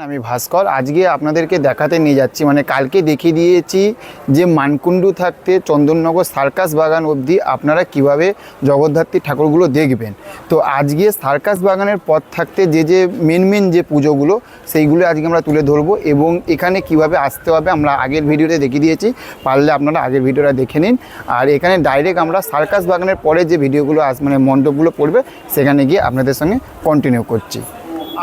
আমি ভাস্কর আজকে আপনাদেরকে দেখাতে নিয়ে যাচ্ছি মানে কালকে দেখিয়ে দিয়েছি যে মানকুণ্ডু থাকতে চন্দননগর সার্কাস বাগান অবধি আপনারা কিভাবে জগদ্ধাত্রী ঠাকুরগুলো দেখবেন। তো আজকে সার্কাস বাগানের পথ থাকতে যে মেন যে পুজোগুলো সেইগুলো আজকে আমরা তুলে ধরবো এবং এখানে কিভাবে আসতে হবে আমরা আগের ভিডিওতে দেখিয়ে দিয়েছি, পারলে আপনারা আগের ভিডিওটা দেখে নিন। আর এখানে ডাইরেক্ট আমরা সার্কাস বাগানের পরে যে ভিডিওগুলো মানে মণ্ডপগুলো পড়বে সেখানে গিয়ে আপনাদের সঙ্গে কন্টিনিউ করছি।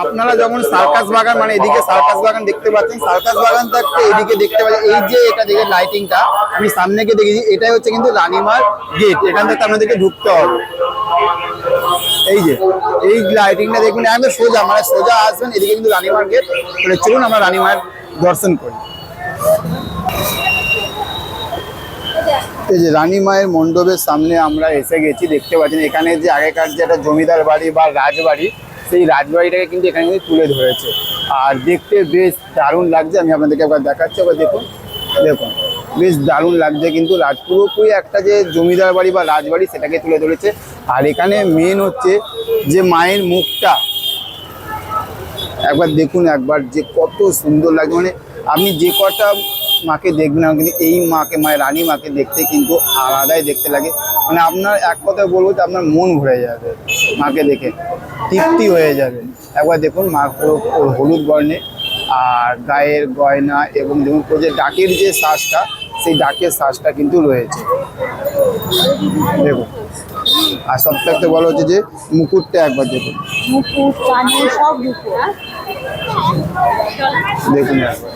আপনারা যখন সার্কাস বাগান মানে এদিকে সার্কাস বাগান দেখতে পাচ্ছেন, সার্কাস বাগান থাকতে এদিকে দেখতে পাচ্ছেন এই যে এটা দেখে লাইটিংটা আমি সামনে গিয়ে দেখেছি, এটাই হচ্ছে কিন্তু রানীমার গেট। এখান থেকে আপনাদেরকে ঢুকতে হবে। এই যে এই লাইটিংটা দেখুন একদম সোজা মানে সোজা আসবেন, এদিকে কিন্তু রানীমার গেট। মানে চলুন আমরা রানীমার দর্শন করি। এই যে রানী মায়ের মণ্ডপের সামনে আমরা এসে গেছি, দেখতে পাচ্ছেন এখানে যে আগেকার যে একটা জমিদার বাড়ি বা রাজবাড়ি সেই রাজবাড়িটাকে কিন্তু এখানে তুলে ধরেছে আর দেখতে বেশ দারুণ লাগছে। আমি আপনাদেরকে একবার দেখাচ্ছি, আবার দেখুন বেশ দারুণ লাগছে কিন্তু পুরোপুরি একটা যে জমিদার বাড়ি বা রাজবাড়ি সেটাকে তুলে ধরেছে। আর এখানে মেন হচ্ছে যে মায়ের মুখটা একবার দেখুন, একবার যে কত সুন্দর লাগে। মানে আপনি যে কটা মাকে দেখবেন কিন্তু এই মাকে রানী মাকে দেখতে কিন্তু আলাদাই দেখতে লাগে। মানে আপনার এক কথায় বলবো যে আপনার মন ভরে যাবে, মাকে দেখে তৃপ্তি হয়ে যাবে। একবার দেখুন মা পুরো হলুদ বর্ণে আর গায়ের গয়না এবং দেখুন যে ডাকের যে শ্বাসটা সেই ডাকের শ্বাসটা কিন্তু রয়েছে দেখুন। আর সব থেকে বলা হচ্ছে যে মুকুটটা একবার দেখুন, দেখুন একবার।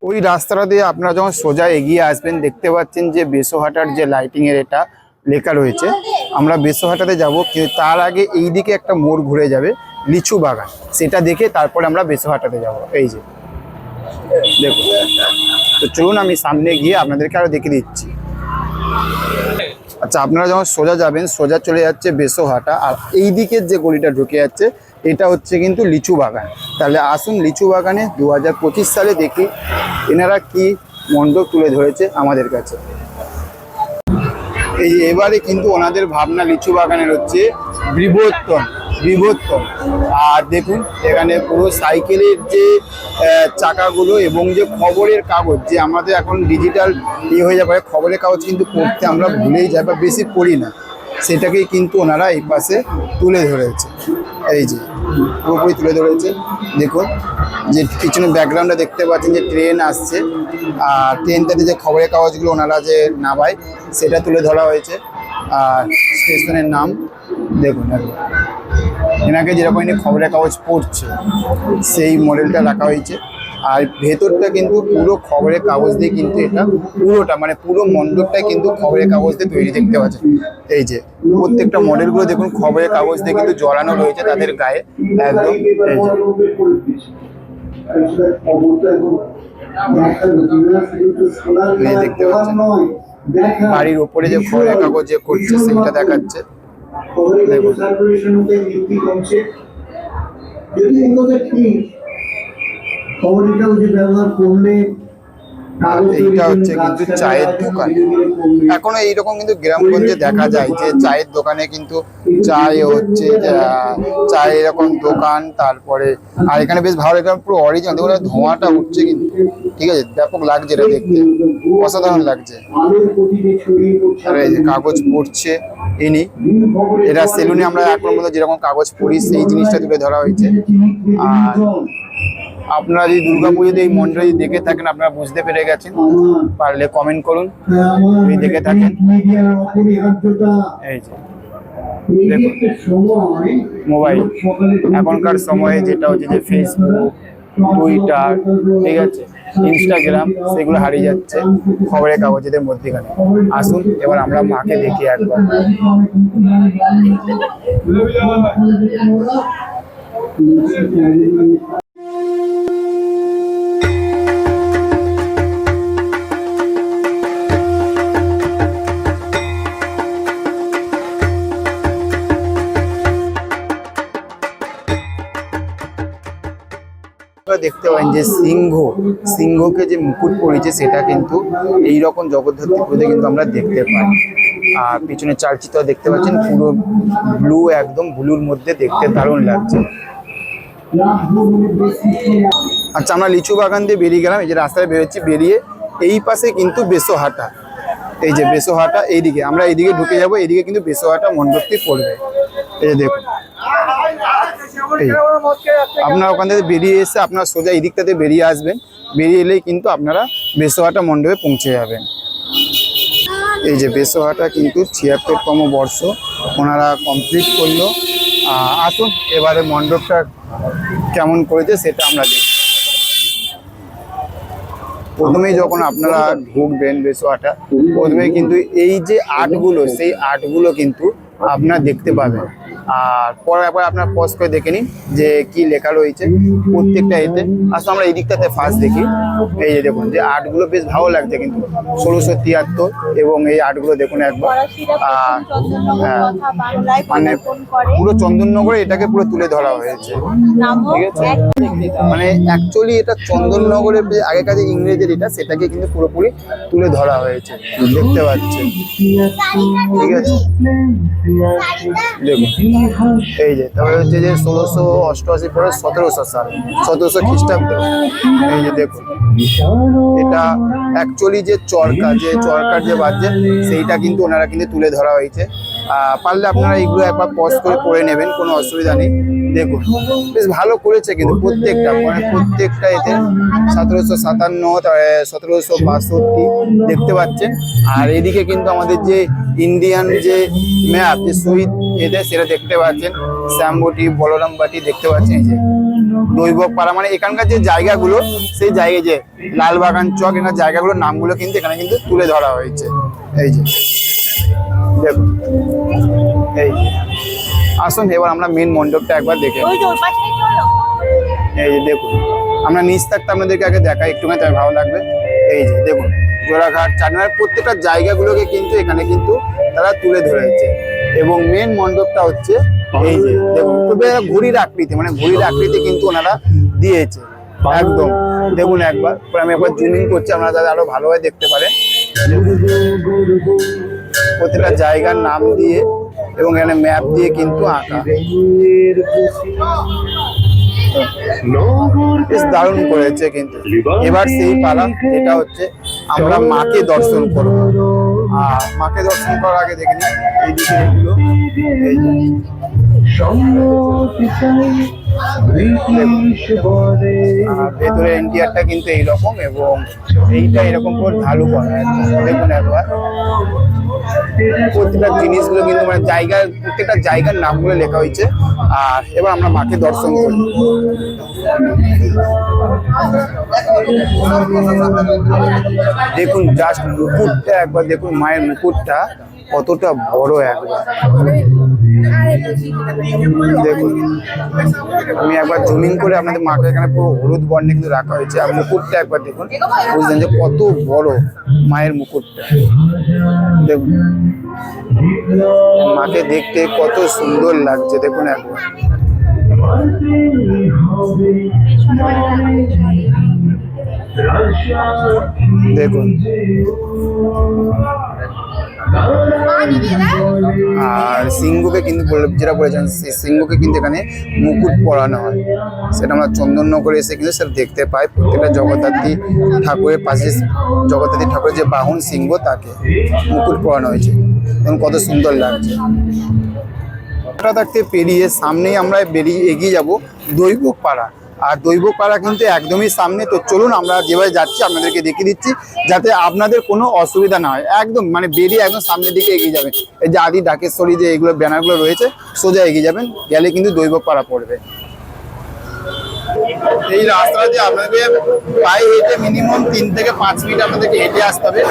ওই রাস্তাটা দিয়ে আপনারা যখন সোজা এগিয়ে আসবেন দেখতে পাচ্ছেন যে বেসোহাটার যে লাইটিংয়ের এটা লেখা রয়েছে। আমরা বেসোহাটাতে যাব, কিন্তু তার আগে এই দিকে একটা মোড় ঘুরে যাবে লিচু বাগান, সেটা দেখে তারপরে আমরা বেসোহাটাতে যাব। এই যে দেখুন, তো চলুন আমি সামনে গিয়ে আপনাদেরকে আরও দেখে দিচ্ছি। আচ্ছা, আপনারা যখন সোজা যাবেন সোজা চলে যাচ্ছে বেসোহাটা, আর এই দিকের যে গলিটা ঢুকে যাচ্ছে এটা হচ্ছে কিন্তু লিচু বাগান। তাহলে আসুন লিচু বাগানে 2025 সালে দেখি এনারা কি মণ্ডপ তুলে ধরেছে আমাদের কাছে। এই যে এবারে কিন্তু ওনাদের ভাবনা লিচু বাগানের হচ্ছে বিবর্তন। আর দেখুন এখানে পুরো সাইকেলের যে চাকাগুলো এবং যে খবরের কাগজ, যে আমাদের এখন ডিজিটাল হয়ে যাবে, খবরের কাগজ কিন্তু পড়তে আমরা ভুলেই যাই বা বেশি পড়ি না, সেটাকেই কিন্তু ওনারা এই পাশে তুলে ধরেছে। এই যে পুরোপুরি তুলে ধরেছে। দেখুন যে পিছনে ব্যাকগ্রাউন্ডে দেখতে পাচ্ছেন যে ট্রেন আসছে, আর ট্রেনটাতে যে খবরের কাগজগুলো ওনারা যে নামায় সেটা তুলে ধরা হয়েছে। আর স্টেশনের নাম দেখুন, এনাকে যেরকম ইনি খবরের কাগজ পড়ছে সেই মডেলটা রাখা হয়েছে। আর ভেতরটা কিন্তু পুরো খবরের কাগজ দিয়ে কিন্তু এটা পুরোটা মানে পুরো মণ্ডপটাই কিন্তু খবরের কাগজ দিয়ে তৈরি, দেখতে পাচ্ছেন। এই যে প্রত্যেকটা মডেলগুলো দেখুন খবরের কাগজ দিয়ে কিন্তু জড়ানো রয়েছে তাদের গায়ে একদম। এই যে দেখতে পাচ্ছেন বাড়ির ওপরে যে খবরের কাগজ যে করছে সেইটা দেখাচ্ছে। এইটা হচ্ছে কিন্তু চায়ের দোকান। এখনো এইরকম কিন্তু গ্রামগঞ্জে দেখা যায় যে চায়ের দোকানে কিন্তু চায় হচ্ছে, চায় এরকম দোকান। তারপরে আর এখানে বেশ ভালো, এখানে পুরো অরিজিনাল দেখুন ধোঁয়াটা উঠছে কিন্তু, ঠিক আছে, ব্যাপক লাগছে এটা দেখতে, অসাধারণ লাগছে। আর এই যে কাগজ পড়ছে ইনি, এটা সেলুনে আমরা এখন মতো যেরকম কাগজ পড়ি সেই জিনিসটা তুলে ধরা হয়েছে। আর আপনারা যদি দুর্গাপুজোতে এই মণ্ডপটি দেখে থাকেন আপনারা বুঝতে পেরে গেছেন, পারলে কমেন্ট করুন যদি দেখে থাকেন। এই যে দেখুন মোবাইল, এখনকার সময়ে যেটা হচ্ছে যে ফেসবুক, টুইটার, ঠিক আছে, ইনস্টাগ্রাম, সেগুলো হারিয়ে যাচ্ছে খবরের কাগজের মধ্যেখানে। আসুন এবার আমরা মাকে দেখি একবার। আপনারা দেখতে পাবেন যে সিংহকে যে মুকুট পড়েছে সেটা কিন্তু এইরকম জগদ্ধাত্রী পুজোতে কিন্তু আমরা দেখতে পাই। আর পিছনে চালচিত্র দেখতে পাচ্ছেন পুরো ব্লু, একদম ব্লুর মধ্যে দেখতে দারুণ লাগছে। আচ্ছা, আমরা লিচু বাগান দিয়ে বেরিয়ে গেলাম, এই যে রাস্তায় বেরোচ্ছি, বেরিয়ে এই পাশে কিন্তু বেসোহাটা, এই যে বেসোহাটা এইদিকে, আমরা এইদিকে ঢুকে যাবো, এইদিকে কিন্তু বেসোহাটা মণ্ডপটি পড়বে। এই যে দেখুন, এই আপনারা ওখান থেকে বেরিয়ে এসে আপনারা সোজা এই দিকটাতে বেরিয়ে আসবেন, বেরিয়ে এলেই কিন্তু আপনারা বেসোহাটা মণ্ডপে পৌঁছে যাবেন। এই যে বেসোহাটা কিন্তু ৭৬তম বর্ষ ওনারা কমপ্লিট করলো। আসুন এবারে মণ্ডপটা কেমন করেছে সেটা আমরা দেখি। প্রথমেই যখন আপনারা ঢুকবেন বেসোহাটা, প্রথমে কিন্তু এই যে আর্টগুলো, সেই আর্টগুলো কিন্তু আপনারা দেখতে পাবেন। আর পরে একবার আপনারা পজ করে দেখে নিন যে কি লেখা রয়েছে প্রত্যেকটা এতে। আসলে আমরা এই দিকটাতে ফার্স্ট দেখি, এই যে দেখুন যে আর্টগুলো বেশ ভালো লাগছে কিন্তু ১৬৭৩ এবং এই আর্টগুলো দেখুন একবার। হ্যাঁ, মানে পুরো চন্দননগরে এটাকে পুরো তুলে ধরা হয়েছে, ঠিক আছে। মানে অ্যাকচুয়ালি এটা চন্দননগরের যে আগেকার যে ইংরেজের এটা, সেটাকে কিন্তু পুরোপুরি তুলে ধরা হয়েছে, দেখতে পাচ্ছেন, ঠিক আছে। দেখুন এই যে তারপরে হচ্ছে যে ১৬৮৮ পরে ১৭০০ সাল, ১৭০০ খ্রিস্টাব্দ। এই যে দেখুন এটা অ্যাকচুয়ালি যে চরকার যে বাজছে সেইটা কিন্তু ওনারা কিন্তু তুলে ধরা হয়েছে। পারলে আপনারা এইগুলো একবার পজ করে পড়ে নেবেন, কোনো অসুবিধা নেই। দেখুন বেশ ভালো করেছে কিন্তু প্রত্যেকটা, মানে প্রত্যেকটা এতে ১৭৫৭, ১৭৬২ দেখতে পাচ্ছেন। আর এদিকে কিন্তু আমাদের যে ইন্ডিয়ান যে ম্যাপ, যে শহীদ এতে, সেটা দেখতে পাচ্ছেন। শ্যামবটি, বলরামবাটি দেখতে পাচ্ছেন। এই যে দৈবপাড়া, মানে এখানকার যে জায়গাগুলো, সেই জায়গায় যে লালবাগান চক, এখানে জায়গাগুলোর নামগুলো কিন্তু এখানে কিন্তু তুলে ধরা হয়েছে। এই যে দেখুন, এই আসুন এবার আমরা মেন মণ্ডপটা একবার দেখে। এই যে দেখুন, আমরা নিচ থাকতে আপনাদেরকে আগে দেখাই একটুখানি, তাই ভালো লাগবে। এই যে দেখুন জোড়াঘাট, চাটনার প্রত্যেকটা জায়গাগুলোকে কিন্তু এখানে কিন্তু তারা তুলে ধরেছে। এবং মেন মণ্ডপটা হচ্ছে এই যে দেখুন, ঘুড়ির আকৃতি, মানে ঘুড়ির আকৃতি কিন্তু ওনারা দিয়েছে একদম। দেখুন একবার, আমি একবার জুমিং করছি, আপনারা যাতে আরো ভালোভাবে দেখতে পারেন। প্রত্যেকটা জায়গার নাম দিয়ে এবং এখানে ম্যাপ দিয়ে কিন্তু আঁকা, বেশ দারুণ করেছে কিন্তু। এবার সেই পালা, এটা হচ্ছে আমরা মাকে দর্শন করবো। আর মাকে দর্শন করার আগে দেখে নিই এইদিকে এগুলো, এই যে ভেতরে ইন্টিরিয়ারটা কিন্তু এইরকম, এবং এইটা এরকম করে ঢালু করা। দেখুন একবার প্রত্যেকটা জিনিসগুলো কিন্তু মানে জায়গার, প্রত্যেকটা জায়গার নামগুলো লেখা হয়েছে। আর এবার আমরা মাকে দর্শন করি। দেখুন জাস্ট মুকুটটা একবার দেখুন, মায়ের মুকুটটা কতটা বড় একবার দেখুন। আমি একবার জুমিং করে আপনাদের মাকে, এখানে পুরো হলুদ বর্ণে কিন্তু রাখা হয়েছে। আর মুকুটটা একবার দেখুন, বুঝলেন যে কত বড় মায়ের মুকুটটা। দেখুন মাকে দেখতে কত সুন্দর লাগছে, দেখুন একবার। দেখুন আর সিংহকে কিন্তু যেটা বলেছেন, সেই সিংহকে কিন্তু এখানে মুকুট পরানো হয়, সেটা আমরা চন্দননগরে এসে কিন্তু সেটা দেখতে পাই। প্রত্যেকটা জগদ্ধাত্রী ঠাকুরের পাশে, জগদ্ধাত্রী ঠাকুরের যে বাহন সিংহ, তাকে মুকুট পরানো হয়েছে। এবং কত সুন্দর লাগছে। থাকতে পেরিয়ে সামনেই আমরা এগিয়ে যাব দৈবপাড়া। আর দৈবপাড়া কিন্তু একদমই সামনে। তো চলুন আমরা যেভাবে যাচ্ছি আপনাদেরকে দেখিয়ে দিচ্ছি, যাতে আপনাদের কোনো অসুবিধা না হয়। একদম মানে বেরিয়ে একদম সামনের দিকে এগিয়ে যাবেন। এই যে আদি ডাকেশ্বরী যে এগুলো ব্যানারগুলো রয়েছে, সোজা এগিয়ে যাবেন, গেলে কিন্তু দৈবপাড়া পড়বে। এই রাস্তা দিয়ে আপনাদের পায়ে হেঁটে মিনিমাম ৩ থেকে ৫ মিনিট আপনাদেরকে হেঁটে আসতে হবে।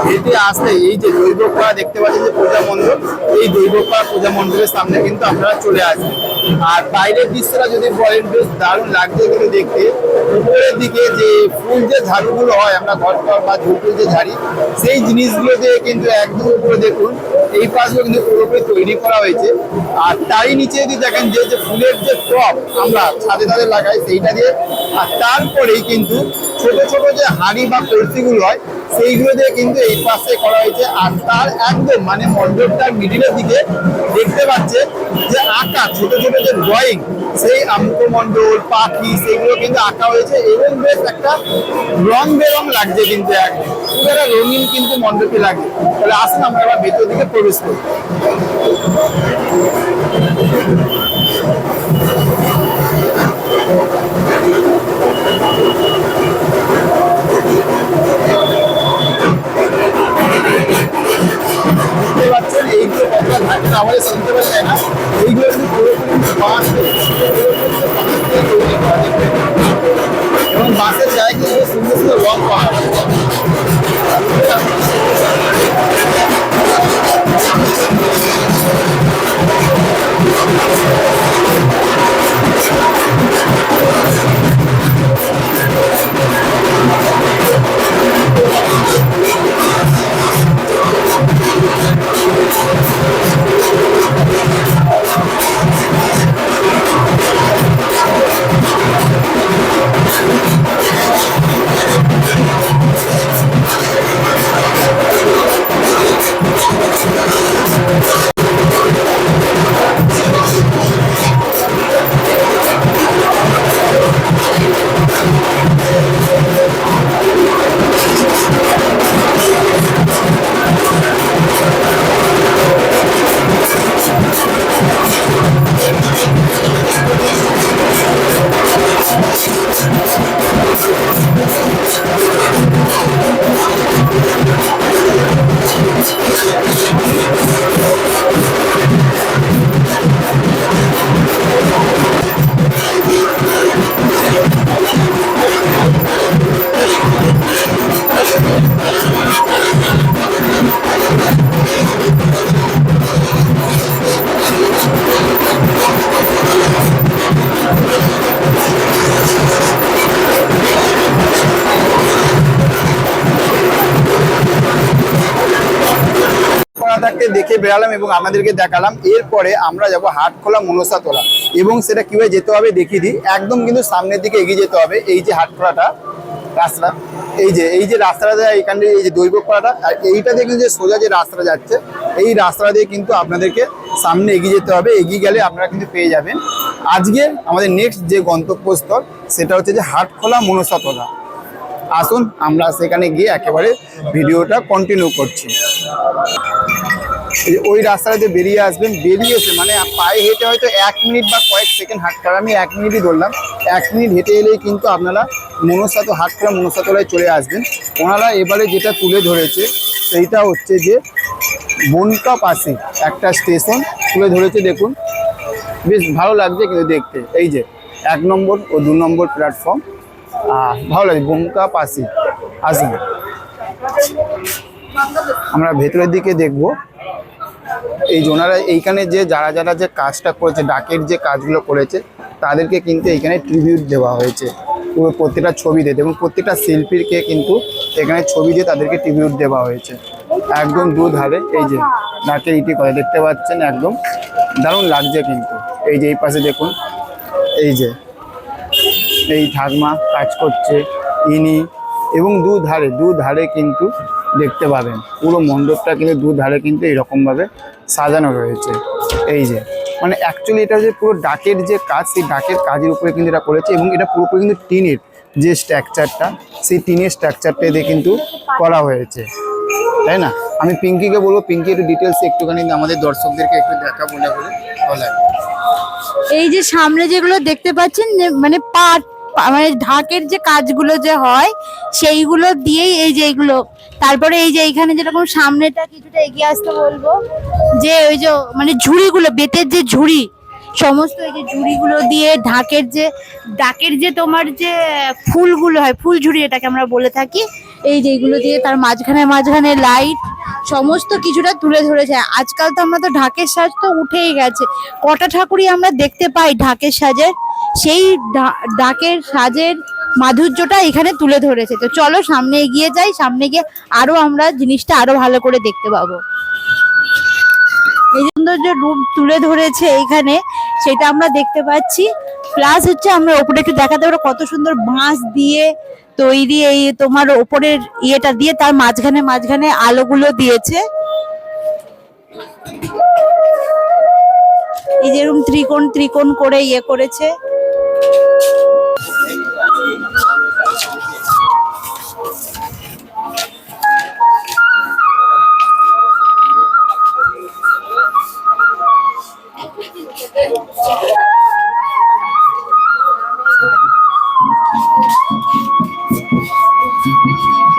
হেঁটে আসলে এই যে দৈবপাড়া দেখতে পাচ্ছেন যে পূজা মণ্ডপ, এই দৈবপাড়া পূজা মণ্ডপের সামনে কিন্তু আপনারা চলে আসবেন। আর বাইরের দৃশ্যটা যদি বলেন, বেশ দারুণ লাগছে কিন্তু দেখতে। উপরের দিকে যে ফুল যে ঝাড়ুগুলো হয়, আমরা ঘর বা ঝুলপুল যে ঝাড়ি, সেই জিনিসগুলো দিয়ে কিন্তু একদম উপরে দেখুন এই পাশগুলো কিন্তু পুরোপুরি তৈরি করা হয়েছে। আর তারই নিচে যদি দেখেন যে ফুলের যে টব আমরা ছাদে লাগাই, সেইটা দিয়ে, আর তারপরেই কিন্তু ছোট ছোট যে হাঁড়ি বা কলসিগুলো হয় সেইগুলো দিয়ে কিন্তু এই পাশে করা হয়েছে। আর তার একদম মানে মণ্ডপটার মিডিলের দিকে দেখতে পাচ্ছেন যে আঁকা ছোট ছোট যে ড্রয়িং, সেই মুখমণ্ডল পাখি সেগুলো কিন্তু আঁকা হয়েছে এবং বেশ একটা রং বেরং লাগছে কিন্তু একদম পুরো রঙিন কিন্তু মণ্ডপে লাগে। তাহলে আসুন আমরা এবার ভেতর দিকে প্রবেশ করি। বুঝতে পারছেন এইগুলো কতটা থাকে না আমাদের শুনতে পারছেন না, এইগুলো কিন্তু পুরোপুরি বাঁশ এবং বাঁশের জায়গায় সুন্দর সুন্দর রং পাওয়া যায়। দেখে বেরালাম এবং আপনাদেরকে দেখালাম। এরপরে আমরা যাব হাটখোলা মনসা তোলা এবং সেটা কিভাবে যেতে হবে দেখিয়ে দিই। একদম কিন্তু সামনের দিকে এগিয়ে যেতে হবে। এই যে হাটখোলাটা রাস্তা, এই যে রাস্তাটা এখানে এই যে দৈবপাড়াটা, আর এইটা দিয়ে কিন্তু যে সোজা যে রাস্তাটা যাচ্ছে এই রাস্তাটা দিয়ে কিন্তু আপনাদেরকে সামনে এগিয়ে যেতে হবে। এগিয়ে গেলে আপনারা কিন্তু পেয়ে যাবেন আজকে আমাদের নেক্সট যে গন্তব্যস্থল, সেটা হচ্ছে যে হাটখোলা মনসা তোলা। আসুন আমরা সেখানে গিয়ে একেবারে ভিডিওটা কন্টিনিউ করছি। ওই রাস্তাটাতে বেরিয়ে আসবেন, বেরিয়ে এসে মানে পায়ে হেঁটে হয়তো 1 মিনিট বা কয়েক সেকেন্ড হাঁটতে হবে। আমি 1 মিনিটই ধরলাম, 1 মিনিট হেঁটে এলেই কিন্তু আপনারা হাটখোলা মনসা তোলায় চলে আসবেন। ওনারা এবারে যেটা তুলে ধরেছে সেইটা হচ্ছে যে বনকা পাশে একটা স্টেশন তুলে ধরেছে। দেখুন বেশ ভালো লাগছে কিন্তু দেখতে। এই যে 1 নম্বর ও 2 নম্বর প্ল্যাটফর্ম, ভালো লাগে বনকা পাশে। আসুন আমরা ভেতরের দিকে দেখব। এই ওনারা এইখানে যে যারা যে কাজটা করেছে, ডাকের যে কাজগুলো করেছে তাদেরকে কিন্তু এইখানে ট্রিবিউট দেওয়া হয়েছে পুরো প্রত্যেকটা ছবিতে, এবং প্রত্যেকটা শিল্পীকে কিন্তু এখানে ছবি দিয়ে তাদেরকে ট্রিবিউট দেওয়া হয়েছে। একদম দুধারে এই যে ডাকের ইটি করে দেখতে পাচ্ছেন, একদম দারুণ লাগছে কিন্তু। এই যে এই পাশে দেখুন, এই যে এই ঠাকমা কাজ করছে ইনি, এবং দুধারে কিন্তু দেখতে পাবেন পুরো মণ্ডপটা কিন্তু দুধারে কিন্তু এরকমভাবে সাজানো রয়েছে। এই যে মানে অ্যাকচুয়ালি এটা যে পুরো ডাকের যে কাজ, সেই ডাকের কাজের উপরে কিন্তু এটা করেছে, এবং এটা পুরোপুরি কিন্তু টিনের যে স্ট্রাকচারটা, সেই টিনের স্ট্রাকচারটা দিয়ে কিন্তু করা হয়েছে, তাই না? আমি পিঙ্কিকে বলবো, পিঙ্কি একটু ডিটেলস একটুখানি আমাদের দর্শকদেরকে একটু দেখা বলে বলে। এই যে সামনে যেগুলো দেখতে পাচ্ছেন যে মানে পাট মানে ঢাকের যে কাজগুলো যে হয় সেইগুলো দিয়েই এই যে এইগুলো। তারপরে এই যে এইখানে যেরকম সামনেটা কিছুটা এগিয়ে আসতে বলবো, যে ওই যে মানে ঝুড়িগুলো বেতের যে ঝুড়ি, সমস্ত এই যে ঝুড়িগুলো দিয়ে ডাকের যে তোমার যে ফুলগুলো হয়, ফুল ঝুড়ি এটাকে আমরা বলে থাকি, এই যে এইগুলো দিয়ে তার মাঝখানে লাইট সমস্ত কিছুটা তুলে ধরেছে। আজকাল তো আমরা তো ঢাকের সাজ তো উঠেই গেছে, কটা ঠাকুরই আমরা দেখতে পাই ঢাকের সাজের, সেই ঢাকের সাজের মাধুর্যটা এখানে তুলে ধরেছে। তো চলো সামনে এগিয়ে যাই, সামনে গিয়ে আরো আমরা জিনিসটা আরো ভালো করে দেখতে পাবো। এই সৌন্দর্য রূপ তুলে ধরেছে এইখানে, সেটা আমরা দেখতে পাচ্ছি। প্লাস হচ্ছে আমরা ওপরে একটু দেখাতে পারবো কত সুন্দর বাঁশ দিয়ে তৈরি এই তোমার ওপরের ইয়েটা দিয়ে তার মাঝখানে মাঝখানে আলোগুলো দিয়েছে। এই যেরকম ত্রিকোণ ত্রিকোণ করে ইয়ে করেছে।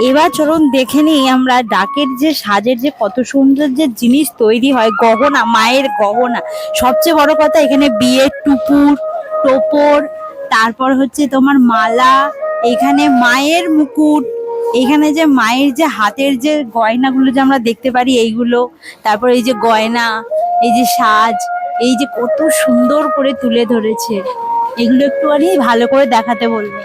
এবার চলুন দেখে নিই আমরা ডাকের যে সাজের যে কত সুন্দর যে জিনিস তৈরি হয়, গহনা, মায়ের গহনা। সবচেয়ে বড় কথা এখানে বিয়ের টুপুর, টোপর, তারপর হচ্ছে তোমার মালা, এখানে মায়ের মুকুট, এখানে যে মায়ের যে হাতের যে গয়নাগুলো যে আমরা দেখতে পারি এইগুলো, তারপর এই যে গয়না, এই যে সাজ, এই যে কত সুন্দর করে তুলে ধরেছে, এগুলো একটু আর ভালো করে দেখাতে বলবো।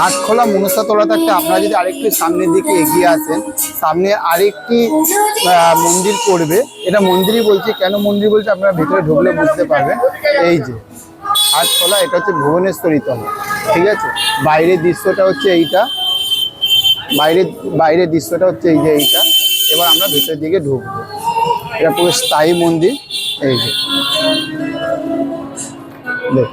আটখোলা মনসাতলা থেকে আপনারা যদি আরেকটু সামনের দিকে এগিয়ে আসেন, সামনে আরেকটি মন্দির পড়বে। এটা মন্দিরই বলছি, কেন মন্দির বলছি আপনারা ভিতরে ঢুকলে বুঝতে পারবেন। এই যে আটখোলা, এটা হচ্ছে ভুবনেশ্বরী তলা, ঠিক আছে। বাইরের দৃশ্যটা হচ্ছে এইটা, বাইরের দৃশ্যটা হচ্ছে এই যে এইটা। এবার আমরা ভিতরের দিকে ঢুকবো। এটা পুরো স্থায়ী মন্দির। এই যে দেখ,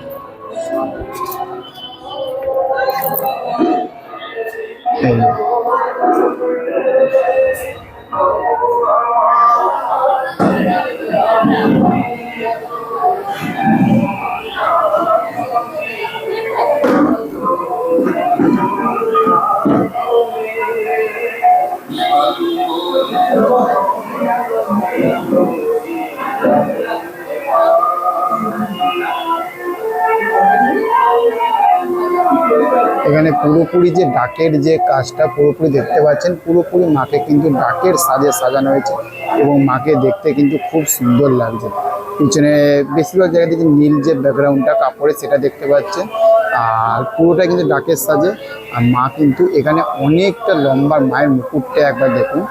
এখানে পুরোপুরি যে ডাকের যে কাজটা পুরোপুরি দেখতে পাচ্ছেন, পুরোপুরি মাকে কিন্তু ডাকের সাজে সাজানো হয়েছে এবং মাকে দেখতে কিন্তু খুব সুন্দর লাগছে। পিছনে বেশিরভাগ জায়গায় দেখি নীল যে ব্যাকগ্রাউন্ডটা কাপড়ে সেটা দেখতে পাচ্ছেন, আর পুরোটা কিন্তু ডাকের সাজে। আর মা কিন্তু এখানে অনেকটা লম্বা, মায়ের মুকুটটা একবার দেখুন,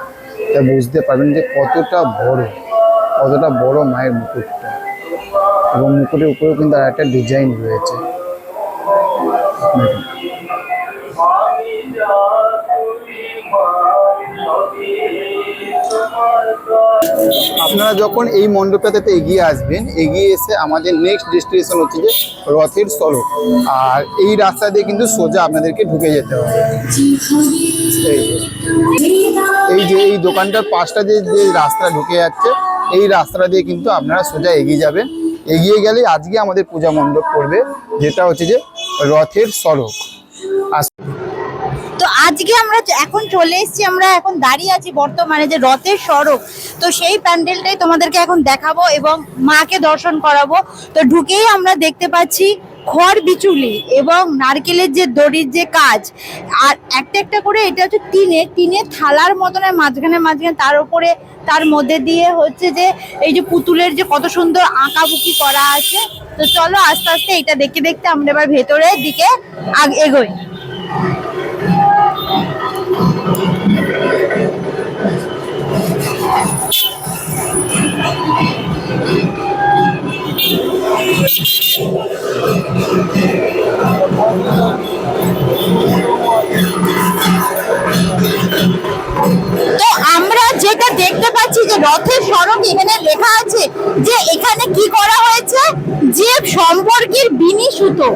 তা বুঝতে পারবেন যে কতটা বড় মায়ের মুকুটটা। এবং মুকুটের উপরেও কিন্তু আর একটা ডিজাইন রয়েছে। আপনারা যখন এই মণ্ডপটাতে এগিয়ে আসবেন, এগিয়ে এসে আমাদের নেক্সট ডেস্টিনেশন হচ্ছে যে রথের সড়ক। আর এই রাস্তা দিয়ে কিন্তু সোজা আপনাদেরকে ঢুকে যেতে হবে। এই যে এই দোকানটার পাশটা যে রাস্তা ঢুকে যাচ্ছে, এই রাস্তাটা দিয়ে কিন্তু আপনারা সোজা এগিয়ে যাবেন। এগিয়ে গেলে আজকে আমাদের পূজা মণ্ডপ পড়বে, যেটা হচ্ছে যে রথের সড়ক। তো আজকে আমরা এখন চলে এসেছি, আমরা এখন দাঁড়িয়ে আছি বর্তমানে যে রথের সড়ক। তো সেই প্যান্ডেলটাই তোমাদেরকে এখন দেখাবো এবং মাকে দর্শন করাবো। তো ঢুকেই আমরা দেখতে পাচ্ছি খড় বিচুলি এবং নারকেলের যে দড়ির যে কাজ, আর একটা একটা করে এটা হচ্ছে টিনের থালার মতন, মাঝখানে তার উপরে তার মধ্যে দিয়ে হচ্ছে যে এই যে পুতুলের যে কত সুন্দর আঁকাবুকি করা আছে। তো চলো আস্তে আস্তে এটা দেখতে দেখতে আমরা এবার ভেতরের দিকে এগোই। তো আমরা যেটা দেখতে পাচ্ছি যে রথের সড়ক এখানে লেখা আছে যে এখানে কি করা হয়েছে, যে সম্পর্কের বিনি সুতো,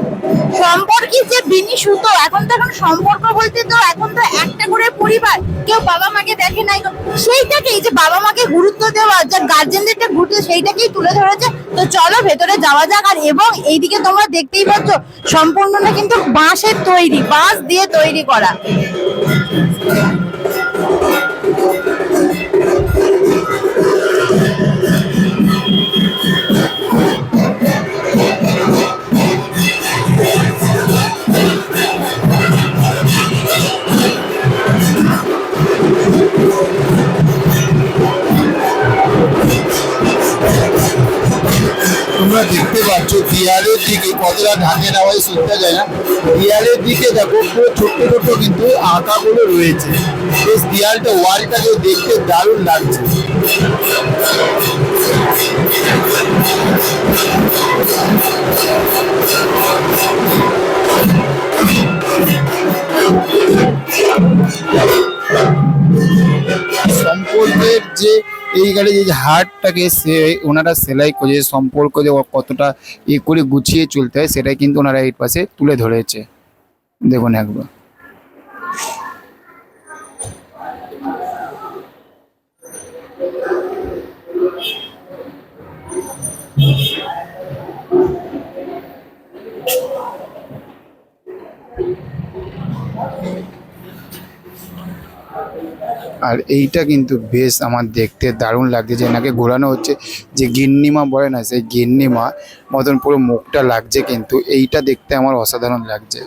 সম্পর্কের যে বিনি সুতো, এখন সম্পর্ক বলতে তো এখন তো একটা করে পরিবার, কেউ বাবা মাকে দেখে নাই, তো সেইটাকেই যে বাবা মাকে গুরুত্ব দেওয়া, যা গার্জেনদেরকে গুরুত্ব, সেইটাকেই তুলে ধরেছে। তো চলো ভেতরে যাওয়া যাক। আর এবং এইদিকে তোমরা দেখতেই পাচ্ছ সম্পূর্ণটা কিন্তু বাঁশের তৈরি, বাঁশ দিয়ে তৈরি করা। তোমরা দেখতে পাচ্ছ দেয়ালের দিকে কতটা ঢাকে নেওয়া হয় শুনতে যায় না, দেয়ালের দিকে দেখো পুরো ছোট্ট ছোট্ট কিন্তু আঁকাগুলো রয়েছে। বেশ দেয়ালটা ওয়ালটাকে দেখতে দারুণ লাগছে। সম্পর্কের যে এইখানে যে হারটাকে সে ওনারা সেলাই করে সম্পর্ক যে কতটা করে গুছিয়ে চলতে হয় সেটাই কিন্তু ওনারা এই পাশে তুলে ধরেছে। দেখুন একবার। আর এইটা কিন্তু বেশ আমার দেখতে দারুণ লাগছে, যে এনাকে ঘোরানো হচ্ছে, যে গিন্নিমা বলে না, সেই গিন্নিমা মতন পুরো মুখটা লাগছে, কিন্তু এইটা দেখতে আমার অসাধারণ লাগছে।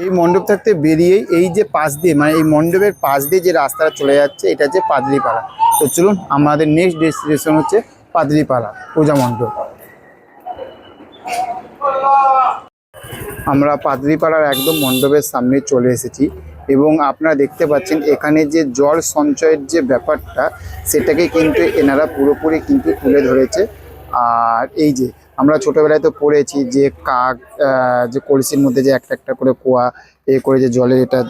এই মণ্ডপ থাকতে বেরিয়েই এই যে পাশ দিয়ে, মানে এই মণ্ডপের পাশ দিয়ে যে রাস্তাটা চলে যাচ্ছে, এটা হচ্ছে পাদলিপাড়া। তো চলুন, আমাদের নেক্সট ডেস্টিনেশন হচ্ছে পাদলিপাড়া পূজা মণ্ডপ। আমরা পাদলিপাড়ার একদম মণ্ডপের সামনে চলে এসেছি এবং আপনারা দেখতে পাচ্ছেন এখানে যে জল সঞ্চয়ের যে ব্যাপারটা, সেটাকে কিন্তু এনারা পুরোপুরি কিন্তু তুলে ধরেছে। আর এই যে আমরা ছোটোবেলায় তো পড়েছি যে কাক যে কলসির মধ্যে যে একটা একটা করে কুয়া করে যে জলের এটা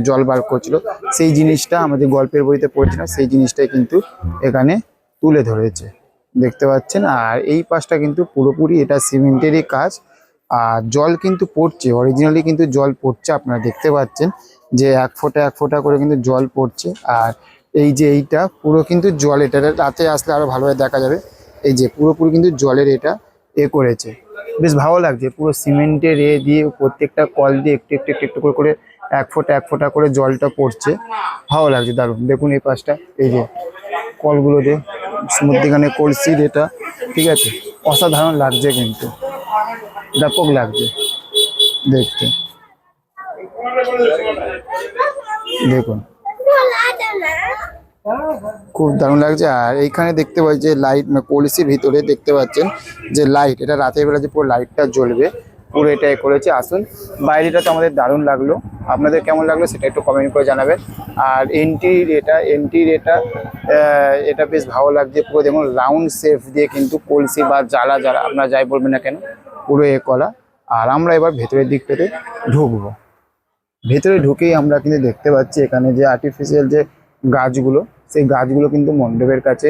জল বার করছিল, সেই জিনিসটা আমাদের গল্পের বইতে পড়েছিলাম, সেই জিনিসটাই কিন্তু এখানে তুলে ধরেছে, দেখতে পাচ্ছেন। আর এই পাশটা কিন্তু পুরোপুরি এটা সিমেন্টেরই কাজ। আর জল কিন্তু পড়ছে, অরিজিনালি কিন্তু জল পড়ছে, আপনারা দেখতে পাচ্ছেন যে এক ফোঁটা করে কিন্তু জল পড়ছে। আর এই যে এইটা পুরো কিন্তু জল, এটা রাতে আসলে আরো ভালোভাবে দেখা যাবে। এই যে পুরোপুরি কিন্তু জলের এটা করেছে, বেশ ভালো লাগছে। পুরো সিমেন্টের দিয়ে প্রত্যেকটা কল দিয়ে একটু একটু একটু একটু করে এক ফোঁটা করে জলটা পড়ছে, ভালো লাগছে দারুণ। দেখুন এই পাশটা, এই যে কলগুলো দিয়ে মধ্যিখানে কলসির এটা, ঠিক আছে, অসাধারণ লাগছে, কিন্তু ব্যাপক লাগছে দেখতে। দেখুন খুব দারুণ লাগছে। আর এইখানে দেখতে পাচ্ছি যে লাইট, কলসির ভিতরে দেখতে পাচ্ছেন যে লাইট, এটা রাতের বেলা যে পুরো লাইটটা জ্বলবে। পুরো এটাই করেছে। আসুন, বাইরেটা তো আমাদের দারুণ লাগলো, আপনাদের কেমন লাগলো সেটা একটু কমেন্ট করে জানাবেন। আর এন্ট্রির এটা বেশ ভালো লাগছে, পুরো দেখুন রাউন্ড শেপ দিয়ে কিন্তু কলসি বা জ্বালা আপনারা যাই বলবেন না কেন পুরো করা। আর আমরা এবার ভেতরের দিক থেকে ঢুকবো। ভেতরে ঢুকেই আমরা কিন্তু দেখতে পাচ্ছি এখানে যে আর্টিফিশিয়াল যে গাছগুলো, সেই গাছগুলো কিন্তু মণ্ডপের কাছে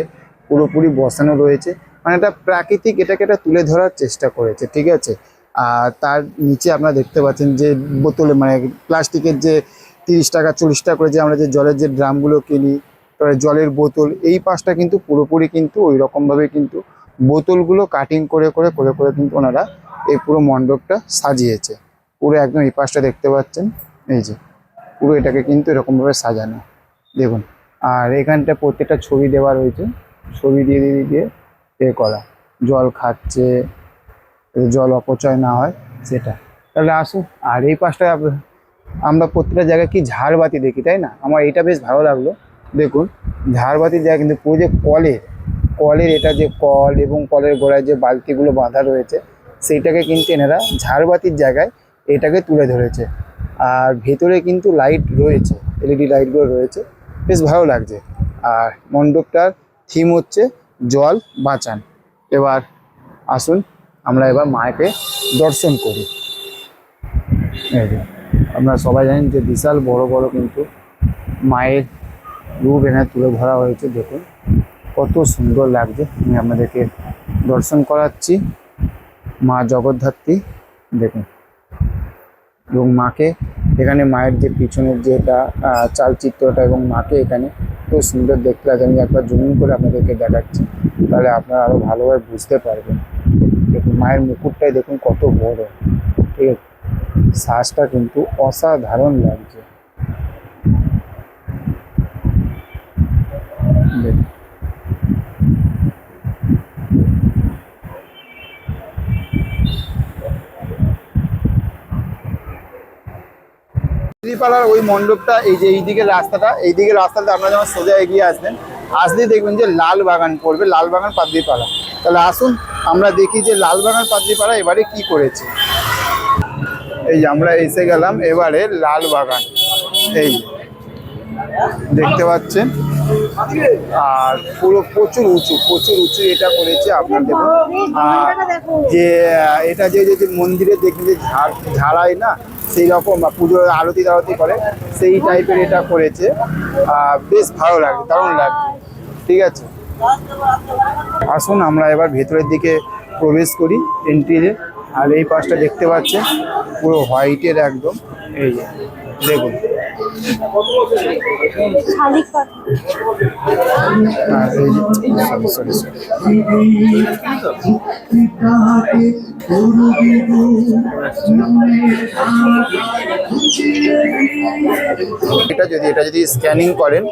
পুরোপুরি বসানো রয়েছে, মানে এটা প্রাকৃতিক, এটাকে এটা তুলে ধরার চেষ্টা করেছে, ঠিক আছে। আর তার নিচে আপনারা দেখতে পাচ্ছেন যে বোতলে মানে প্লাস্টিকের যে 30 টাকা 40 টাকা করে যে আমরা যে জলের যে ড্রামগুলো কিনি, তারপরে জলের বোতল, এই পাশটা কিন্তু পুরোপুরি কিন্তু ওই রকমভাবে কিন্তু বোতলগুলো কাটিং করে করে করে করে কিন্তু ওনারা এই পুরো মণ্ডপটা সাজিয়েছে। পুরো একদম এই পাশটা দেখতে পাচ্ছেন, এই যে পুরো এটাকে কিন্তু এরকমভাবে সাজানো দেখুন। আর এখানটা প্রত্যেকটা ছবি দেওয়া রয়েছে, ছবি দিয়ে দিয়ে দিয়ে করা, জল খাচ্ছে, জল অপচয় না হয় সেটা। তাহলে আসুন, আর এই পাশটা আমরা প্রত্যেকটা জায়গায় কি ঝাড়বাতি দেখি, তাই না? আমার এটা বেশ ভালো লাগলো, দেখুন ঝাড়বাতির জায়গা কিন্তু পুরো যে কলের এটা যে কল এবং কলের গোড়ায় যে বালতিগুলো বাঁধা রয়েছে, সেইটাকে কিন্তু এনারা ঝাড়বাতির জায়গায় এটাকে তুলে ধরেছে। আর ভেতরে কিন্তু লাইট রয়েছে, এলইডি লাইটগুলো রয়েছে, বেশ ভালো লাগছে। আর মণ্ডপটার থিম হচ্ছে জল বাঁচান। এবার আসুন আমরা এবার মাকে দর্শন করি। এই যে আপনারা সবাই জানেন যে বিশাল বড় বড় কিন্তু মায়ের রূপ এখানে তুলে ধরা হয়েছে, দেখুন কত সুন্দর লাগছে। আমি আপনাদেরকে দর্শন করাচ্ছি মা জগদ্ধাত্রী, দেখুন। এবং মাকে এখানে মায়ের যে পিছনের যেটা চালচিত্রটা এবং মাকে এখানে খুব সুন্দর দেখতে লাগে। আমি একবার জুম করে আপনাদেরকে দেখাচ্ছি, তাহলে আপনারা আরও ভালোভাবে বুঝতে পারবেন। দেখুন মায়ের মুকুটটাই দেখুন কত বড়, ঠিক আছে, শ্বাসটা কিন্তু অসাধারণ লাগছে। দেখুন পাড়ার ওই মণ্ডপটা, এই যে এইদিকে রাস্তাটা আপনারা যখন সোজা এগিয়ে আসলেই দেখবেন যে লাল বাগান পড়বে, লাল বাগান পাদ্রিপাড়া। তাহলে আসুন আমরা দেখি যে লাল বাগান পাদ্রিপাড়া এবারে কি করেছে। এই যে আমরা এসে গেলাম এবারে লাল বাগান, এই দেখতে পাচ্ছেন। আর পুরো প্রচুর উঁচু এটা করেছে আপনার, দেখুন। আর যে এটা যে মন্দিরে দেখি যে ঝাড়াই না, সেই রকম পুজোর আরতি করে সেই টাইপের এটা করেছে। বেশ ভালো লাগে, দারুণ লাগছে, ঠিক আছে। আসুন আমরা এবার ভেতরের দিকে প্রবেশ করি এন্ট্রিতে। আর এই পাশটা দেখতে পাচ্ছেন পুরো হোয়াইটের একদম, এই যে দেখুন। এটা যদি স্ক্যানিং করেন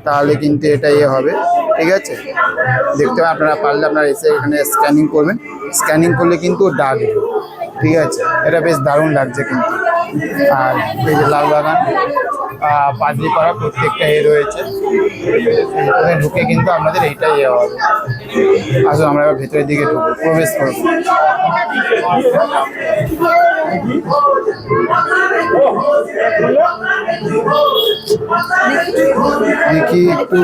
তাহলে কিন্তু এটা হবে, ঠিক আছে। দেখতে হবে, আপনারা পারলে আপনারা এসে এখানে স্ক্যানিং করবেন, স্ক্যানিং করলে কিন্তু ডাকবে, ঠিক আছে। এটা বেশ দারুণ লাগছে কিন্তু। আর এই যে লাল বাগান পাদ্রিপাড়া প্রত্যেকটা রয়েছে, ওখানে ঢুকে কিন্তু আপনাদের এইটাই হবে। আসলে আমরা এবার ভেতরের দিকে প্রবেশ করব। দেখি একটু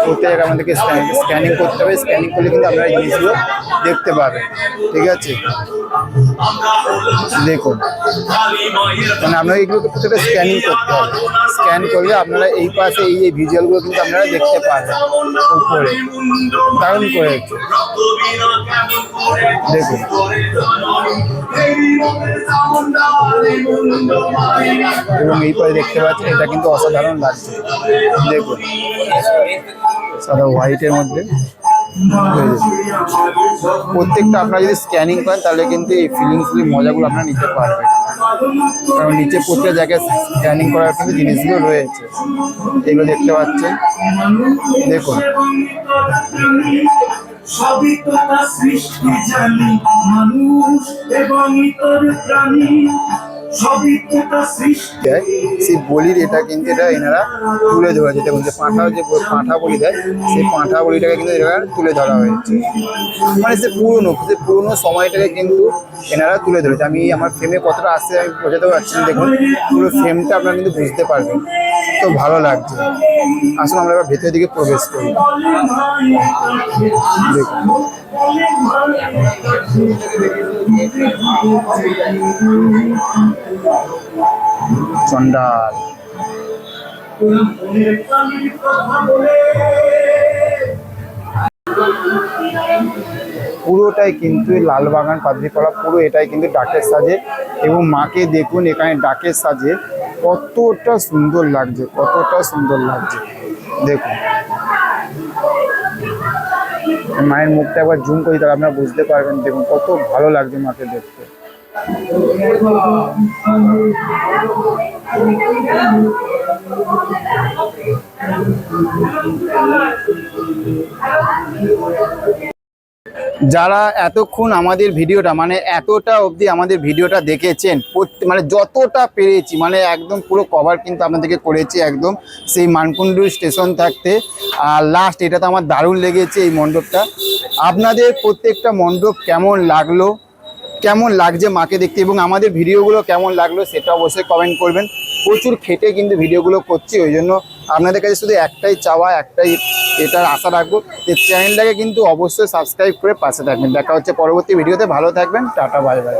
প্রত্যেক আমাদেরকে স্ক্যানিং করতে হবে, স্ক্যানিং করলে কিন্তু আপনারা এই জিনিসগুলো দেখতে পাবেন, ঠিক আছে। দেখুন মানে আপনারা এগুলোকে প্রত্যেকটা স্ক্যানিং করতে হবে, স্ক্যান করলে আপনারা এই পাশে এই ভিজুয়ালগুলো কিন্তু আপনারা দেখতে পাবেন উপরে, দারুণ করেছে দেখুন। এবং এই পরে দেখতে পাচ্ছেন এটা কিন্তু অসাধারণ লাগছে, দেখুন সাদা হোয়াইটের মধ্যে। প্রত্যেকটা আপনারা যদি স্ক্যানিং করেন তাহলে কিন্তু এই ফিলিংসগুলি মজাগুলো আপনারা নিতে পারবেন, কারণ নিচে প্রত্যেক জায়গায় স্ক্যানিং করার কিন্তু জিনিসগুলো রয়েছে, এগুলো দেখতে পাচ্ছেন দেখুন। সবই তো তার সৃষ্টি জানি, মানুষ এবং ইতর প্রাণী দেয় সেই বলির এটা কিন্তু এটা এনারা তুলে ধরেছে। দেখুন যে পাঁঠা যে পাঁঠা বলি দেয় সেই পাঁঠা বলিটাকে কিন্তু এনারা তুলে ধরা হয়েছে, মানে সে পুরনো সময়টাকে কিন্তু এনারা তুলে ধরেছে। আমি আমার ফ্রেমে কতটা আসছে আমি বোঝাতে পারছি না, দেখুন পুরো ফ্রেমটা আপনারা কিন্তু বুঝতে পারবেন, তো ভালো লাগছে। আসুন আমরা এবার ভেতরের দিকে প্রবেশ করি। দেখুন চন্ডাল, পুরোটাই কিন্তু লালবাগান পাদ্রীপাড়া পুরো এটাই কিন্তু ডাকের সাজে, এবং মাকে দেখুন এখানে ডাকের সাজে কতটা সুন্দর লাগছে, কতটা সুন্দর লাগছে। দেখুন মায়ের মুখটা একবার জুম করি তাহলে আপনারা বুঝতে পারবেন, দেখুন কত ভালো লাগছে মাকে দেখতে। যারা এতক্ষণ আমাদের ভিডিওটা মানে এতটা অবধি আমাদের ভিডিওটা দেখেছেন, মানে যতটা পেরেছি মানে একদম পুরো কভার কিন্তু আপনাদেরকে করেছি একদম সেই মানকুণ্ডু স্টেশন থাকতে। আর লাস্ট এটা তো আমার দারুণ লেগেছে এই মণ্ডপটা। আপনাদের প্রত্যেকটা মণ্ডপ কেমন লাগলো, কেমন লাগছে মাকে দেখতে, এবং আমাদের ভিডিওগুলো কেমন লাগলো সেটা অবশ্যই কমেন্ট করবেন। প্রচুর খেটে কিন্তু ভিডিওগুলো করছি, ওই জন্য আপনাদের কাছে শুধু একটাই চাওয়া, একটাই এটার আশা রাখবো যে চ্যানেলটাকে কিন্তু অবশ্যই সাবস্ক্রাইব করে পাশে থাকবেন। দেখা হচ্ছে পরবর্তী ভিডিওতে, ভালো থাকবেন, টাটা বাই বাই।